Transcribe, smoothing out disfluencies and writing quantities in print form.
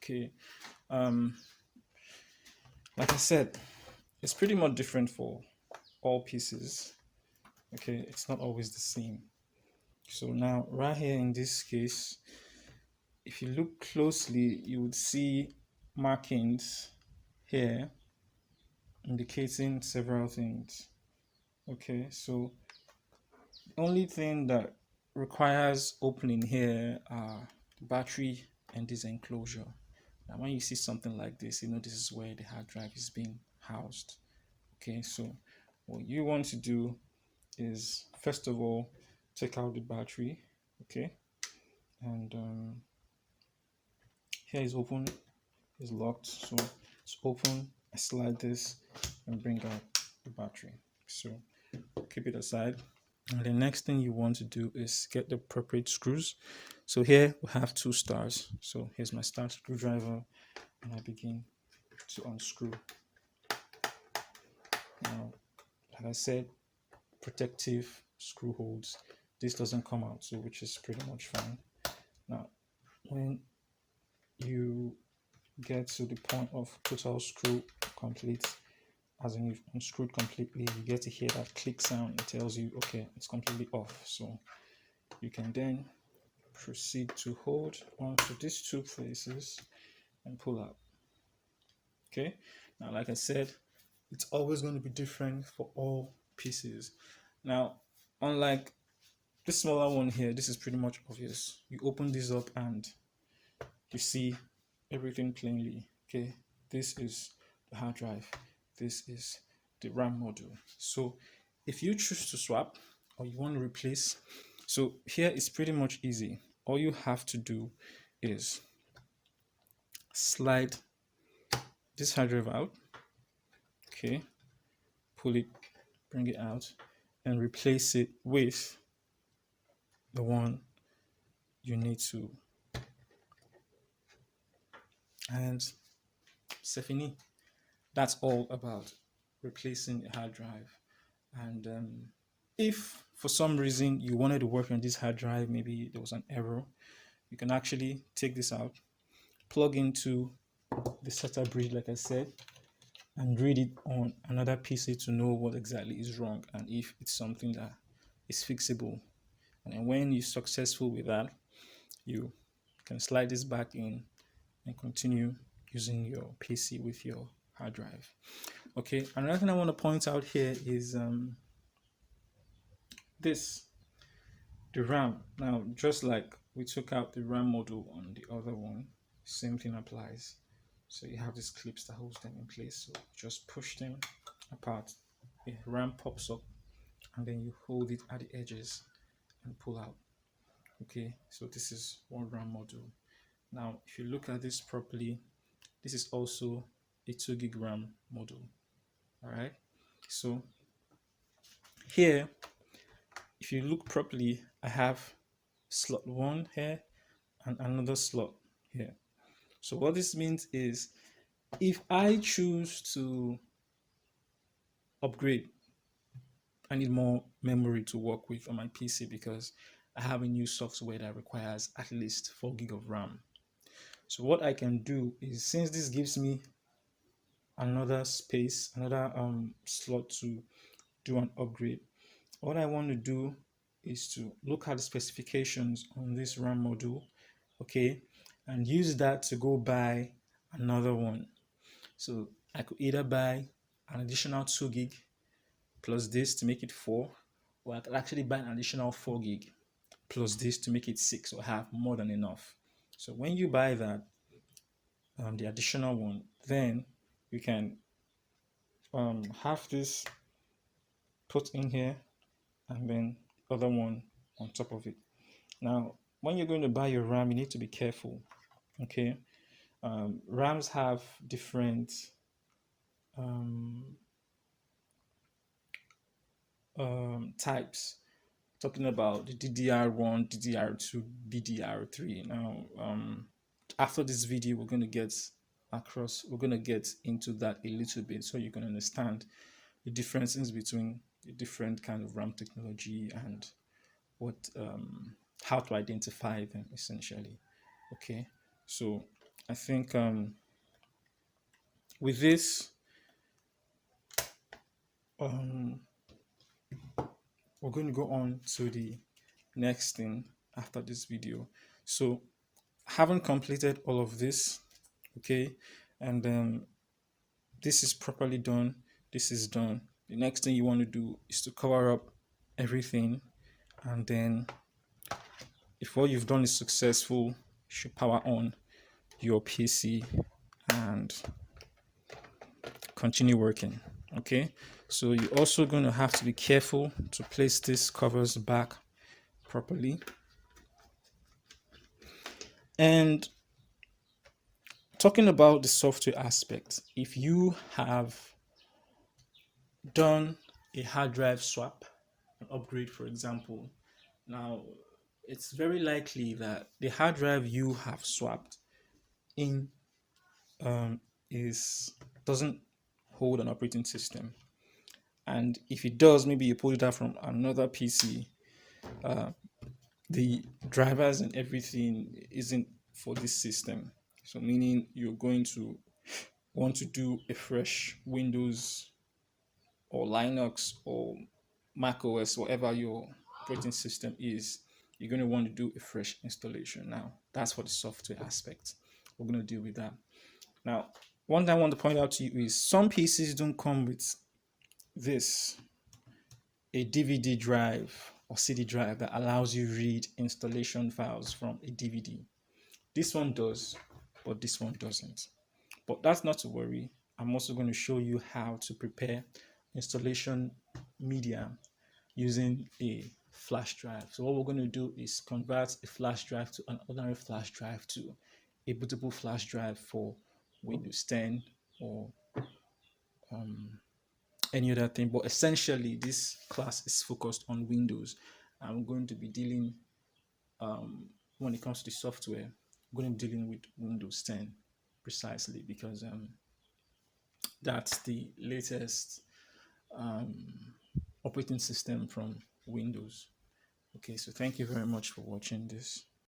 Okay, um, like I said, it's pretty much different for all pieces. Okay, it's not always the same. So now, right here in this case, if you look closely, you would see markings here indicating several things. Okay, so the only thing that requires opening here are the battery and this enclosure. Now, when you see something like this, you know this is where the hard drive is being housed. Okay, so what you want to do is first of all take out the battery. Okay, and here is open, is locked, so it's open. I slide this and bring out the battery. So keep it aside. And the next thing you want to do is get the appropriate screws. So here we have 2 stars. So here's my star screwdriver, and I begin to unscrew. Now, like I said, protective screw holes. This doesn't come out, so which is pretty much fine. Now, when you get to the point of total screw complete, as in you've unscrewed completely, you get to hear that click sound. It tells you, okay, it's completely off. So you can then proceed to hold onto these 2 places and pull out. Okay, now like I said, it's always going to be different for all pieces. Now, unlike this smaller one here, this is pretty much obvious. You open this up and you see everything plainly. Okay, this is the hard drive, this is the RAM module. So if you choose to swap or you want to replace, so here it's pretty much easy. All you have to do is slide this hard drive out. Okay, pull it, bring it out, and replace it with the one you need to. And c'est fini. That's all about replacing a hard drive. And if for some reason you wanted to work on this hard drive, maybe there was an error, you can actually take this out, plug into the SATA bridge, like I said, and read it on another PC to know what exactly is wrong and if it's something that is fixable. And then when you're successful with that, you can slide this back in and continue using your PC with your hard drive. Okay, another thing I want to point out here is this, the RAM. Now, just like we took out the RAM module on the other one, same thing applies. So you have these clips that holds them in place. So just push them apart. The RAM pops up, and then you hold it at the edges and pull out. Okay, so this is one RAM module. Now, if you look at this properly, this is also a 2 gig RAM module. All right, so here, if you look properly, I have slot 1 here and another slot here. So what this means is if I choose to upgrade, I need more memory to work with on my PC because I have a new software that requires at least 4 gig of RAM. So what I can do is, since this gives me another space, another slot to do an upgrade, what I want to do is to look at the specifications on this RAM module, okay, and use that to go buy another one. So I could either buy an additional 2 gig plus this to make it 4, or I could actually buy an additional 4 gig plus this to make it 6, so I have more than enough. So when you buy that, the additional one, then you can have this put in here and then the other one on top of it. Now, when you're going to buy your RAM, you need to be careful. Okay, RAMs have different types. Talking about the DDR1, DDR2, DDR3. Now, after this video, we're going to get into that a little bit so you can understand the differences between the different kind of RAM technology and what how to identify them essentially. Okay, so I think with this, um, we're going to go on to the next thing after this video. So, having completed all of this, okay, and this is properly done, this is done. The next thing you want to do is to cover up everything, and then if what you've done is successful, you should power on your PC and continue working. Okay, so you're also going to have to be careful to place these covers back properly. And talking about the software aspect, if you have done a hard drive swap, an upgrade, for example, now it's very likely that the hard drive you have swapped in is doesn't hold an operating system. And if it does, maybe you pulled it out from another PC, the drivers and everything isn't for this system. So meaning you're going to want to do a fresh Windows or Linux or Mac OS, whatever your operating system is, you're going to want to do a fresh installation. Now, that's for the software aspect. We're going to deal with that. Now, one thing I want to point out to you is some PCs don't come with this, a DVD drive or CD drive that allows you read installation files from a DVD. This one does, but this one doesn't. But that's not to worry. I'm also going to show you how to prepare installation media using a flash drive. So what we're going to do is convert a flash drive to an ordinary flash drive to a bootable flash drive for Windows 10 or any other thing. But essentially, this class is focused on Windows. I'm going to be dealing, when it comes to the software, I'm going to be dealing with Windows 10 precisely because that's the latest operating system from Windows. Okay, so thank you very much for watching this.